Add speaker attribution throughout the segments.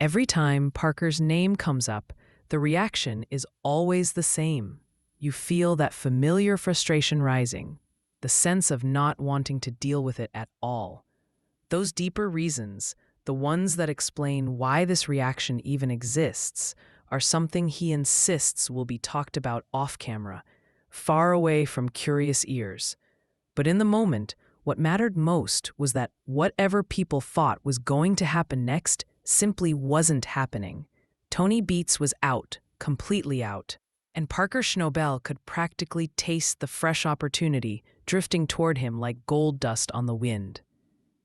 Speaker 1: Every time Parker's name comes up, the reaction is always the same. You feel that familiar frustration rising, the sense of not wanting to deal with it at all. Those deeper reasons, the ones that explain why this reaction even exists, are something he insists will be talked about off camera, far away from curious ears. But in the moment, what mattered most was that whatever people thought was going to happen next simply wasn't happening. Tony Beets was out, completely out, and Parker Schnabel could practically taste the fresh opportunity drifting toward him like gold dust on the wind.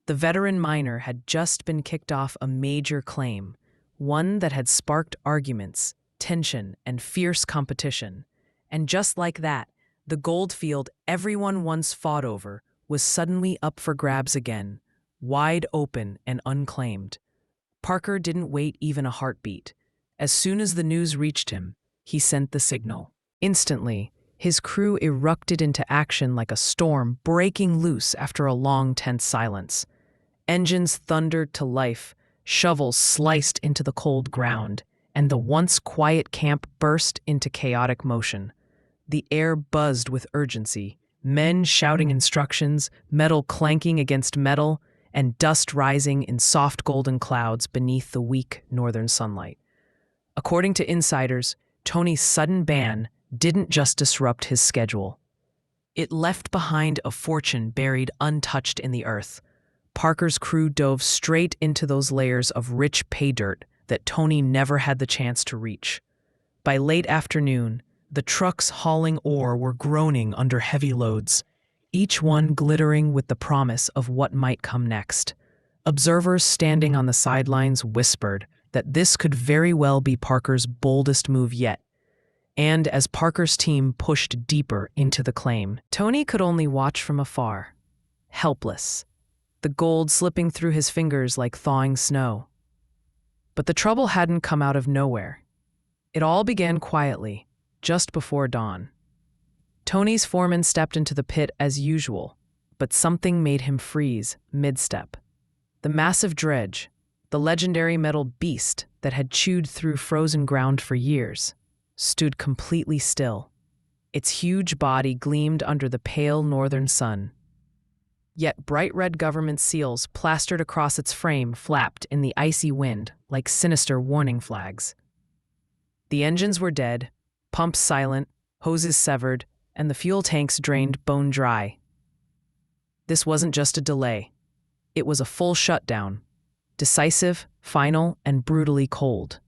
Speaker 1: The veteran miner had just been kicked off a major claim, one that had sparked arguments, tension, and fierce competition. And just like that, the gold field everyone once fought over was suddenly up for grabs again, wide open and unclaimed. Parker didn't wait even a heartbeat. As soon as the news reached him, he sent the signal. Instantly, his crew erupted into action like a storm breaking loose after a long, tense silence. Engines thundered to life, shovels sliced into the cold ground, and the once quiet camp burst into chaotic motion. The air buzzed with urgency, men shouting instructions, metal clanking against metal, and dust rising in soft golden clouds beneath the weak northern sunlight. According to insiders, Tony's sudden ban didn't just disrupt his schedule. It left behind a fortune buried untouched in the earth. Parker's crew dove straight into those layers of rich pay dirt that Tony never had the chance to reach. By late afternoon, the trucks hauling ore were groaning under heavy loads, each one glittering with the promise of what might come next. Observers standing on the sidelines whispered that this could very well be Parker's boldest move yet. And as Parker's team pushed deeper into the claim, Tony could only watch from afar, helpless, the gold slipping through his fingers like thawing snow. But the trouble hadn't come out of nowhere. It all began quietly, just before dawn. Tony's foreman stepped into the pit as usual, but something made him freeze mid-step. The massive dredge, the legendary metal beast that had chewed through frozen ground for years, stood completely still. Its huge body gleamed under the pale northern sun. Yet bright red government seals plastered across its frame flapped in the icy wind like sinister warning flags. The engines were dead, pumps silent, hoses severed, and the fuel tanks drained bone dry. This wasn't just a delay. It was a full shutdown, decisive, final, and brutally cold.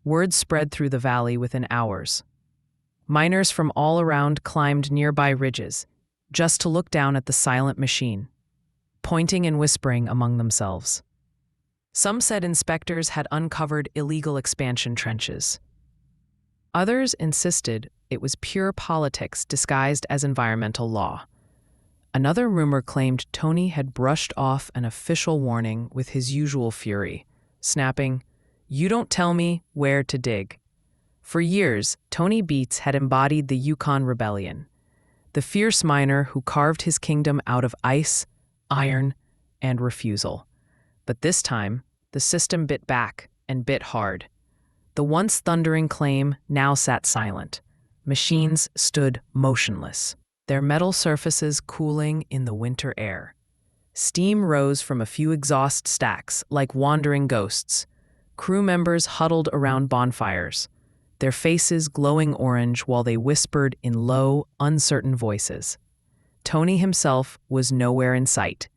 Speaker 1: Word spread through the valley within hours. Miners from all around climbed nearby ridges, just to look down at the silent machine, pointing and whispering among themselves. Some said inspectors had uncovered illegal expansion trenches. Others insisted it was pure politics disguised as environmental law. Another rumor claimed Tony had brushed off an official warning with his usual fury, snapping, "You don't tell me where to dig." For years, Tony Beets had embodied the Yukon Rebellion, the fierce miner who carved his kingdom out of ice, iron, and refusal. But this time, the system bit back and bit hard. The once thundering claim now sat silent. Machines stood motionless, their metal surfaces cooling in the winter air. Steam rose from a few exhaust stacks like wandering ghosts. Crew members huddled around bonfires, their faces glowing orange while they whispered in low, uncertain voices. Tony himself was nowhere in sight.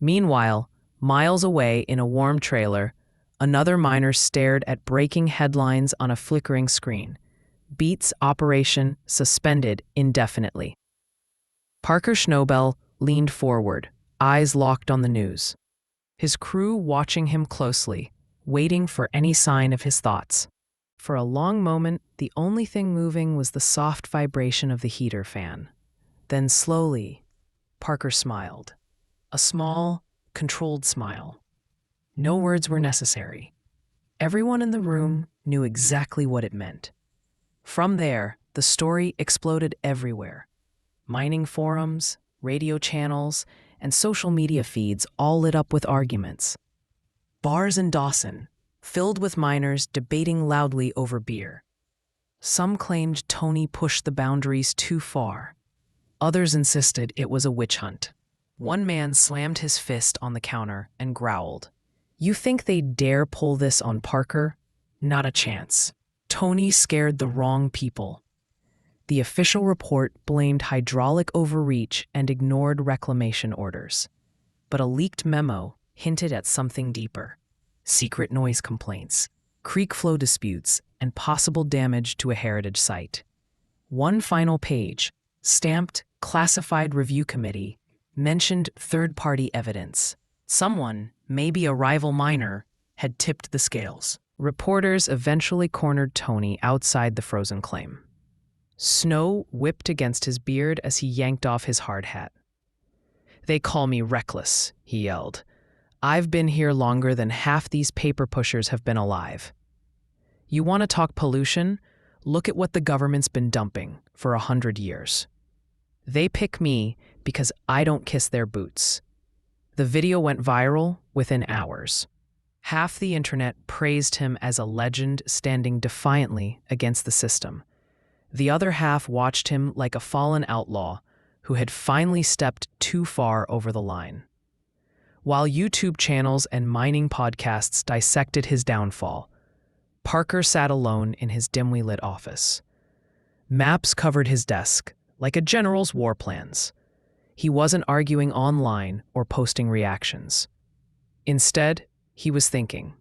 Speaker 1: Meanwhile, miles away in a warm trailer, another miner stared at breaking headlines on a flickering screen. Beets operation suspended indefinitely. Parker Schnabel leaned forward, eyes locked on the news. His crew watching him closely, waiting for any sign of his thoughts. For a long moment, the only thing moving was the soft vibration of the heater fan. Then slowly, Parker smiled. A small, controlled smile. No words were necessary. Everyone in the room knew exactly what it meant. From there, the story exploded everywhere. Mining forums, radio channels, and social media feeds all lit up with arguments. Bars in Dawson, filled with miners debating loudly over beer. Some claimed Tony pushed the boundaries too far. Others insisted it was a witch hunt. One man slammed his fist on the counter and growled, "You think they dare pull this on Parker? Not a chance. Tony scared the wrong people." The official report blamed hydraulic overreach and ignored reclamation orders. But a leaked memo hinted at something deeper: secret noise complaints, creek flow disputes, and possible damage to a heritage site. One final page, stamped Classified Review Committee, mentioned third-party evidence. Someone, maybe a rival miner, had tipped the scales. Reporters eventually cornered Tony outside the frozen claim. Snow whipped against his beard as he yanked off his hard hat. "They call me reckless," he yelled. "I've been here longer than half these paper pushers have been alive. You want to talk pollution? Look at what the government's been dumping for 100 years. They pick me because I don't kiss their boots." The video went viral within hours. Half the internet praised him as a legend standing defiantly against the system. The other half watched him like a fallen outlaw who had finally stepped too far over the line. While YouTube channels and mining podcasts dissected his downfall, Parker sat alone in his dimly lit office. Maps covered his desk, like a general's war plans. He wasn't arguing online or posting reactions. Instead, he was thinking,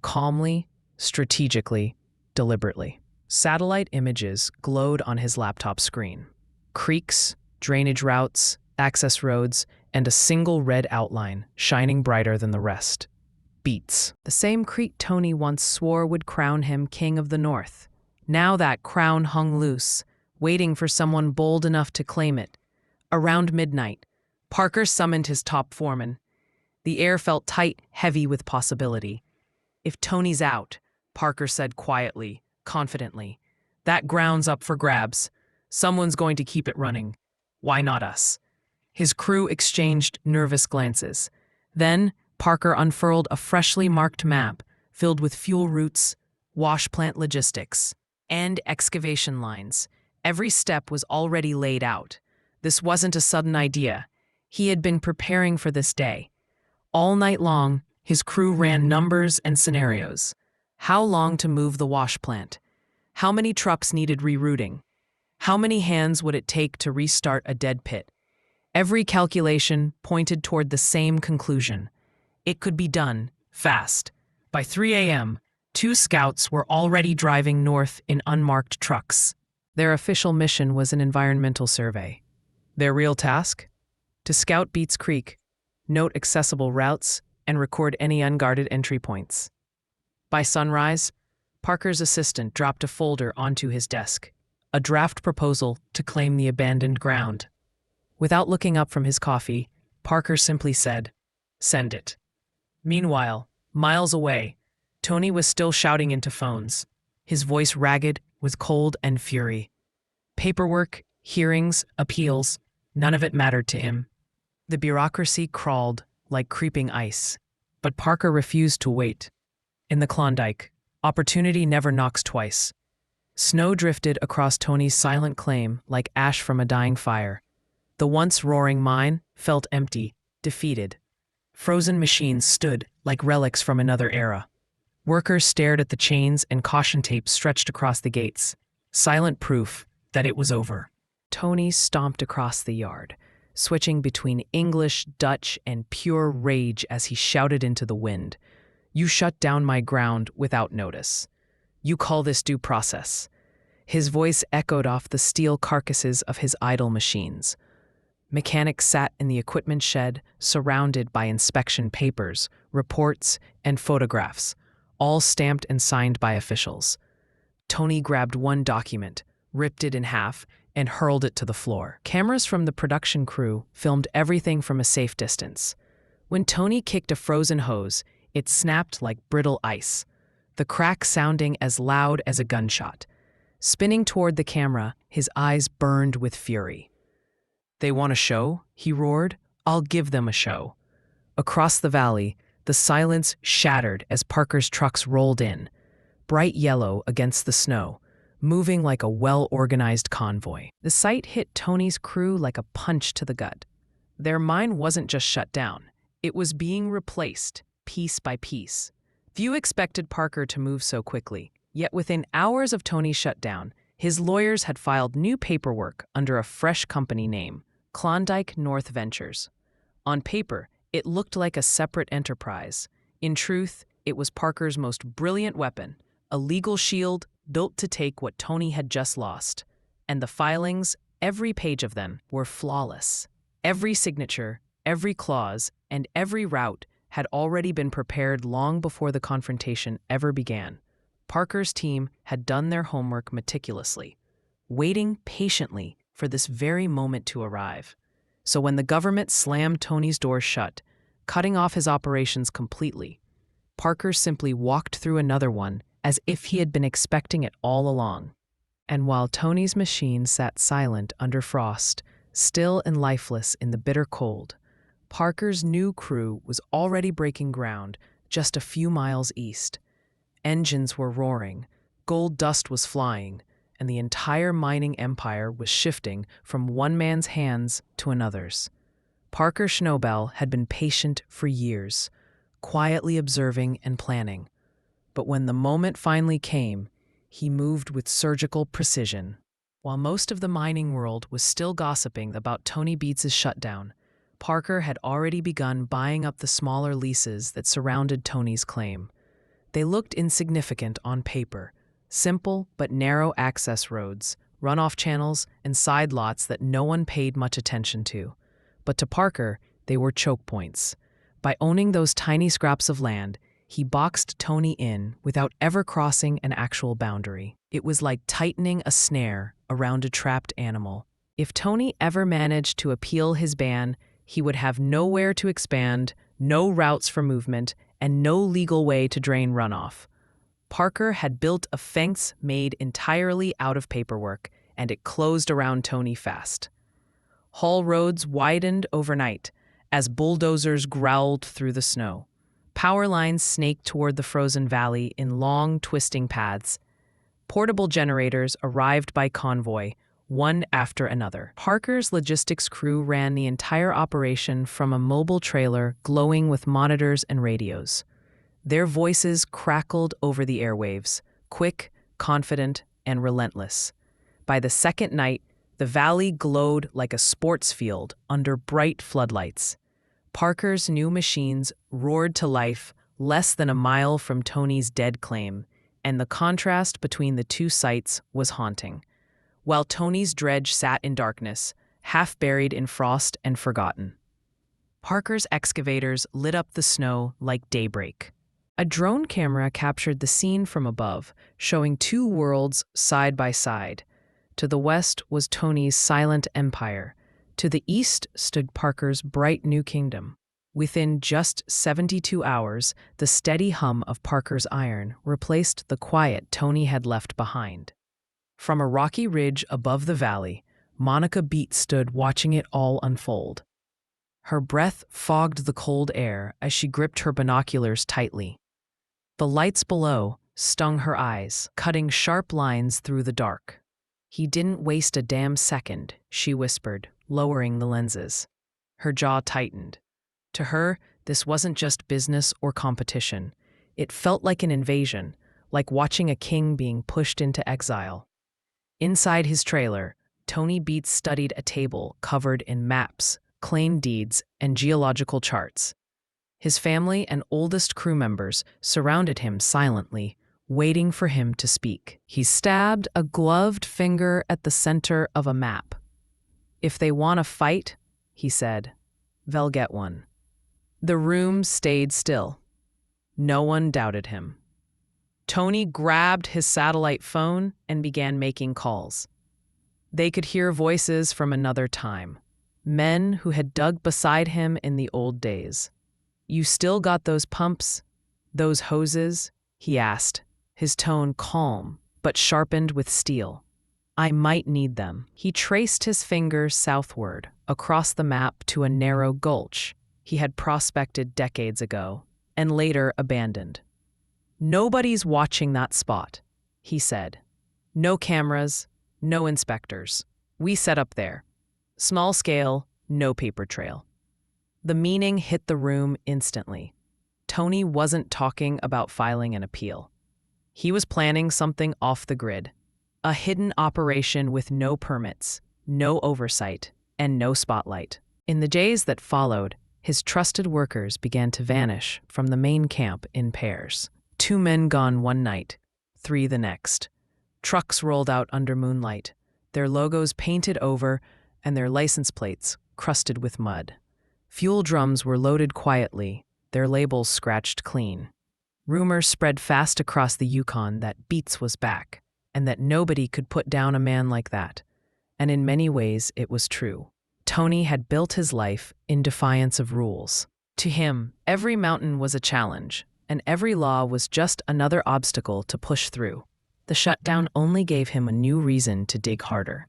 Speaker 1: calmly, strategically, deliberately. Satellite images glowed on his laptop screen. Creeks, drainage routes, access roads, and a single red outline shining brighter than the rest. Beets. The same creek Tony once swore would crown him king of the North. Now that crown hung loose, waiting for someone bold enough to claim it. Around midnight, Parker summoned his top foreman. The air felt tight, heavy with possibility. "If Tony's out," Parker said quietly, confidently, "that ground's up for grabs. Someone's going to keep it running. Why not us?" His crew exchanged nervous glances. Then Parker unfurled a freshly marked map filled with fuel routes, wash plant logistics, and excavation lines. Every step was already laid out. This wasn't a sudden idea. He had been preparing for this day. All night long, his crew ran numbers and scenarios. How long to move the wash plant? How many trucks needed rerouting? How many hands would it take to restart a dead pit? Every calculation pointed toward the same conclusion. It could be done, fast. By 3 a.m., 2 scouts were already driving north in unmarked trucks. Their official mission was an environmental survey. Their real task? To scout Beets Creek, note accessible routes, and record any unguarded entry points. By sunrise, Parker's assistant dropped a folder onto his desk, a draft proposal to claim the abandoned ground. Without looking up from his coffee, Parker simply said, "Send it." Meanwhile, miles away, Tony was still shouting into phones, his voice ragged with cold and fury. Paperwork, hearings, appeals, none of it mattered to him. The bureaucracy crawled like creeping ice, but Parker refused to wait. In the Klondike, opportunity never knocks twice. Snow drifted across Tony's silent claim like ash from a dying fire. The once roaring mine felt empty, defeated. Frozen machines stood like relics from another era. Workers stared at the chains and caution tape stretched across the gates, silent proof that it was over. Tony stomped across the yard, switching between English, Dutch, and pure rage as he shouted into the wind. "You shut down my ground without notice. You call this due process?" His voice echoed off the steel carcasses of his idle machines. Mechanics sat in the equipment shed, surrounded by inspection papers, reports, and photographs, all stamped and signed by officials. Tony grabbed one document, ripped it in half, and hurled it to the floor. Cameras from the production crew filmed everything from a safe distance. When Tony kicked a frozen hose, it snapped like brittle ice, the crack sounding as loud as a gunshot. Spinning toward the camera, his eyes burned with fury. "They want a show?" he roared. "I'll give them a show." Across the valley, The silence shattered as Parker's trucks rolled in, bright yellow against the snow, moving like a well-organized convoy. The sight hit Tony's crew like a punch to the gut. Their mine wasn't just shut down, it was being replaced, piece by piece. Few expected Parker to move so quickly, yet within hours of Tony's shutdown, his lawyers had filed new paperwork under a fresh company name, Klondike North Ventures. On paper, it looked like a separate enterprise. In truth, it was Parker's most brilliant weapon, a legal shield built to take what Tony had just lost. And the filings, every page of them, were flawless. Every signature, every clause, and every route had already been prepared long before the confrontation ever began. Parker's team had done their homework meticulously, waiting patiently for this very moment to arrive. So when the government slammed Tony's doors shut, cutting off his operations completely, Parker simply walked through another one as if he had been expecting it all along. And while Tony's machine sat silent under frost, still and lifeless in the bitter cold, Parker's new crew was already breaking ground just a few miles east. Engines were roaring, gold dust was flying, and the entire mining empire was shifting from one man's hands to another's. Parker Schnabel had been patient for years, quietly observing and planning. But when the moment finally came, he moved with surgical precision. While most of the mining world was still gossiping about Tony Beets' shutdown, Parker had already begun buying up the smaller leases that surrounded Tony's claim. They looked insignificant on paper, simple but narrow access roads, runoff channels, and side lots that no one paid much attention to. But to Parker, they were choke points. By owning those tiny scraps of land, he boxed Tony in without ever crossing an actual boundary. It was like tightening a snare around a trapped animal. If Tony ever managed to appeal his ban, he would have nowhere to expand, no routes for movement, and no legal way to drain runoff. Parker had built a fence made entirely out of paperwork, and it closed around Tony fast. Haul roads widened overnight as bulldozers growled through the snow. Power lines snaked toward the frozen valley in long, twisting paths. Portable generators arrived by convoy, one after another. Parker's logistics crew ran the entire operation from a mobile trailer glowing with monitors and radios. Their voices crackled over the airwaves, quick, confident, and relentless. By the second night, the valley glowed like a sports field under bright floodlights. Parker's new machines roared to life less than a mile from Tony's dead claim, and the contrast between the two sites was haunting. While Tony's dredge sat in darkness, half buried in frost and forgotten, Parker's excavators lit up the snow like daybreak. A drone camera captured the scene from above, showing two worlds side by side. To the west was Tony's silent empire. To the east stood Parker's bright new kingdom. Within just 72 hours, the steady hum of Parker's iron replaced the quiet Tony had left behind. From a rocky ridge above the valley, Monica Beets stood watching it all unfold. Her breath fogged the cold air as she gripped her binoculars tightly. The lights below stung her eyes, cutting sharp lines through the dark. "He didn't waste a damn second," she whispered, lowering the lenses. Her jaw tightened. To her, this wasn't just business or competition. It felt like an invasion, like watching a king being pushed into exile. Inside his trailer, Tony Beets studied a table covered in maps, claim deeds, and geological charts. His family and oldest crew members surrounded him silently, waiting for him to speak. He stabbed a gloved finger at the center of a map. "If they want a fight," he said, "they'll get one." The room stayed still. No one doubted him. Tony grabbed his satellite phone and began making calls. They could hear voices from another time, men who had dug beside him in the old days. "You still got those pumps? Those hoses?" he asked, his tone calm but sharpened with steel. "I might need them." He traced his finger southward, across the map to a narrow gulch he had prospected decades ago, and later abandoned. "Nobody's watching that spot," he said. "No cameras, no inspectors. We set up there. Small scale, no paper trail." The meaning hit the room instantly. Tony wasn't talking about filing an appeal. He was planning something off the grid, a hidden operation with no permits, no oversight, and no spotlight. In the days that followed, his trusted workers began to vanish from the main camp in pairs. 2 men gone one night, 3 the next. Trucks rolled out under moonlight, their logos painted over and their license plates crusted with mud. Fuel drums were loaded quietly, their labels scratched clean. Rumors spread fast across the Yukon that Beets was back, and that nobody could put down a man like that. And in many ways, it was true. Tony had built his life in defiance of rules. To him, every mountain was a challenge, and every law was just another obstacle to push through. The shutdown only gave him a new reason to dig harder.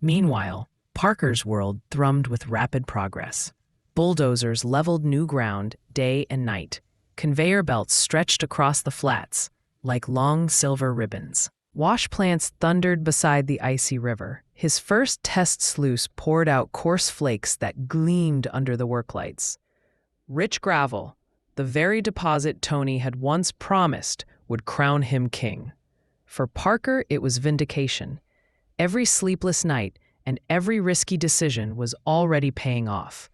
Speaker 1: Meanwhile, Parker's world thrummed with rapid progress. Bulldozers leveled new ground day and night. Conveyor belts stretched across the flats like long silver ribbons. Wash plants thundered beside the icy river. His first test sluice poured out coarse flakes that gleamed under the work lights. Rich gravel, the very deposit Tony had once promised would crown him king. For Parker, it was vindication. Every sleepless night and every risky decision was already paying off.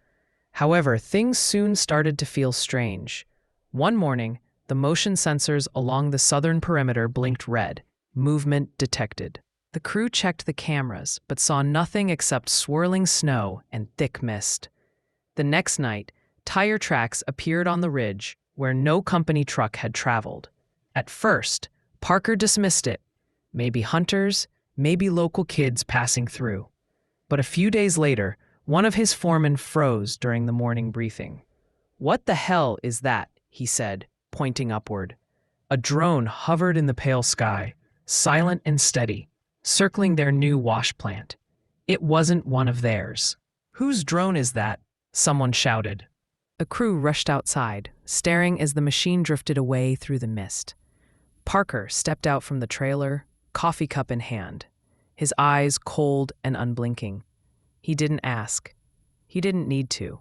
Speaker 1: However, things soon started to feel strange. One morning, the motion sensors along the southern perimeter blinked red. Movement detected. The crew checked the cameras, but saw nothing except swirling snow and thick mist. The next night, tire tracks appeared on the ridge where no company truck had traveled. At first, Parker dismissed it. Maybe hunters, maybe local kids passing through. But a few days later, one of his foremen froze during the morning briefing. "What the hell is that?" he said, pointing upward. A drone hovered in the pale sky, silent and steady, circling their new wash plant. It wasn't one of theirs. "Whose drone is that?" someone shouted. The crew rushed outside, staring as the machine drifted away through the mist. Parker stepped out from the trailer, coffee cup in hand, his eyes cold and unblinking. He didn't ask. He didn't need to.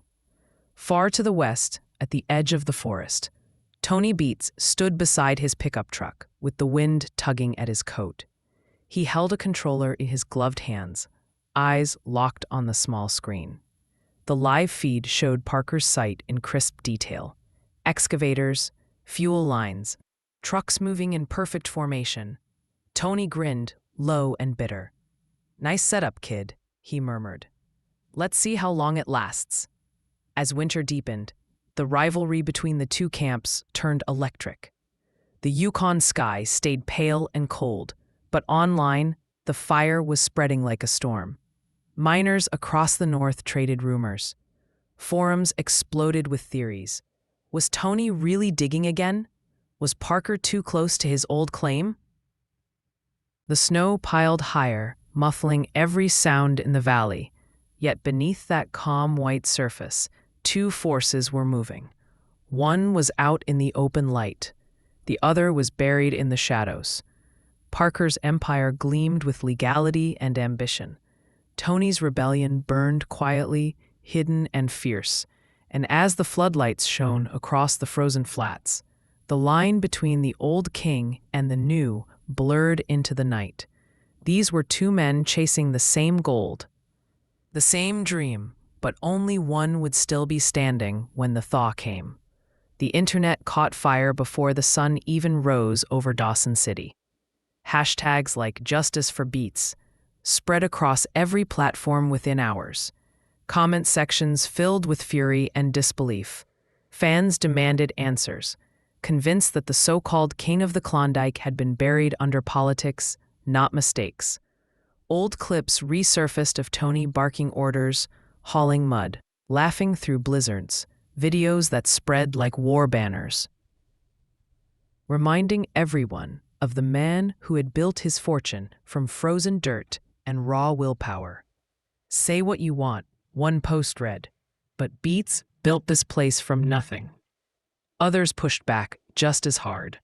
Speaker 1: Far to the west, at the edge of the forest, Tony Beets stood beside his pickup truck, with the wind tugging at his coat. He held a controller in his gloved hands, eyes locked on the small screen. The live feed showed Parker's site in crisp detail. Excavators, fuel lines, trucks moving in perfect formation. Tony grinned, low and bitter. "Nice setup, kid," he murmured. "Let's see how long it lasts." As winter deepened, the rivalry between the two camps turned electric. The Yukon sky stayed pale and cold, but online, the fire was spreading like a storm. Miners across the north traded rumors. Forums exploded with theories. Was Tony really digging again? Was Parker too close to his old claim? The snow piled higher, muffling every sound in the valley. Yet beneath that calm white surface, two forces were moving. One was out in the open light. The other was buried in the shadows. Parker's empire gleamed with legality and ambition. Tony's rebellion burned quietly, hidden and fierce. And as the floodlights shone across the frozen flats, the line between the old king and the new blurred into the night. These were two men chasing the same gold, the same dream, but only one would still be standing when the thaw came. The internet caught fire before the sun even rose over Dawson City. Hashtags like "Justice for Beets" spread across every platform within hours. Comment sections filled with fury and disbelief. Fans demanded answers, convinced that the so-called king of the Klondike had been buried under politics, not mistakes. Old clips resurfaced of Tony barking orders, hauling mud, laughing through blizzards, videos that spread like war banners, reminding everyone of the man who had built his fortune from frozen dirt and raw willpower. "Say what you want," one post read, "but Beets built this place from nothing." Others pushed back just as hard.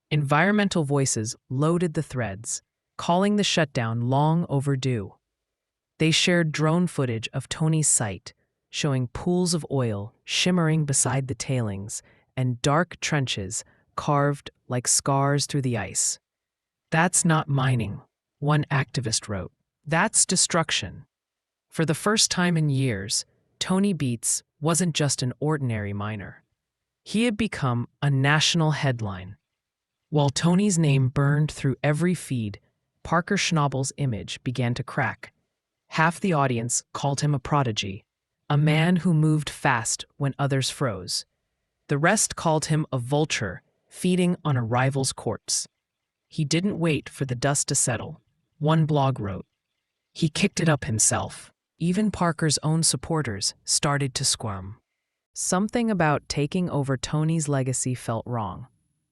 Speaker 1: Environmental voices loaded the threads, calling the shutdown long overdue. They shared drone footage of Tony's site, showing pools of oil shimmering beside the tailings and dark trenches carved like scars through the ice. "That's not mining," one activist wrote. "That's destruction." For the first time in years, Tony Beets wasn't just an ordinary miner. He had become a national headline. While Tony's name burned through every feed, Parker Schnabel's image began to crack. Half the audience called him a prodigy, a man who moved fast when others froze. The rest called him a vulture, feeding on a rival's corpse. He didn't wait for the dust to settle, one blog wrote. He kicked it up himself. Even Parker's own supporters started to squirm. Something about taking over Tony's legacy felt wrong,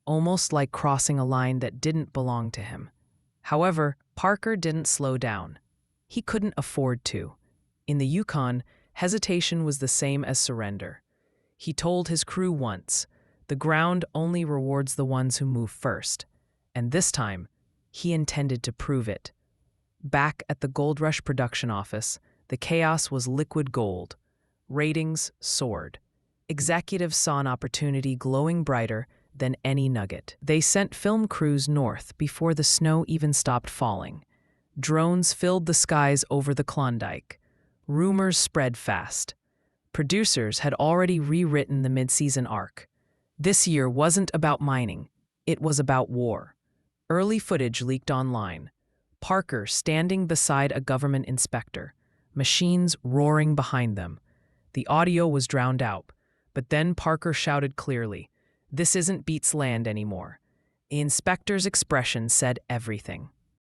Speaker 1: almost like crossing a line that didn't belong to him. However, Parker didn't slow down. He couldn't afford to. In the Yukon, hesitation was the same as surrender. He told his crew once, "The ground only rewards the ones who move first." And this time, he intended to prove it. Back at the Gold Rush production office, the chaos was liquid gold. Ratings soared. Executives saw an opportunity glowing brighter than any nugget. They sent film crews north before the snow even stopped falling. Drones filled the skies over the Klondike. Rumors spread fast. Producers had already rewritten the mid-season arc. This year wasn't about mining. It was about war. Early footage leaked online. Parker standing beside a government inspector, machines roaring behind them. The audio was drowned out, but then Parker shouted clearly, "This isn't Beets' land anymore." The inspector's expression said everything.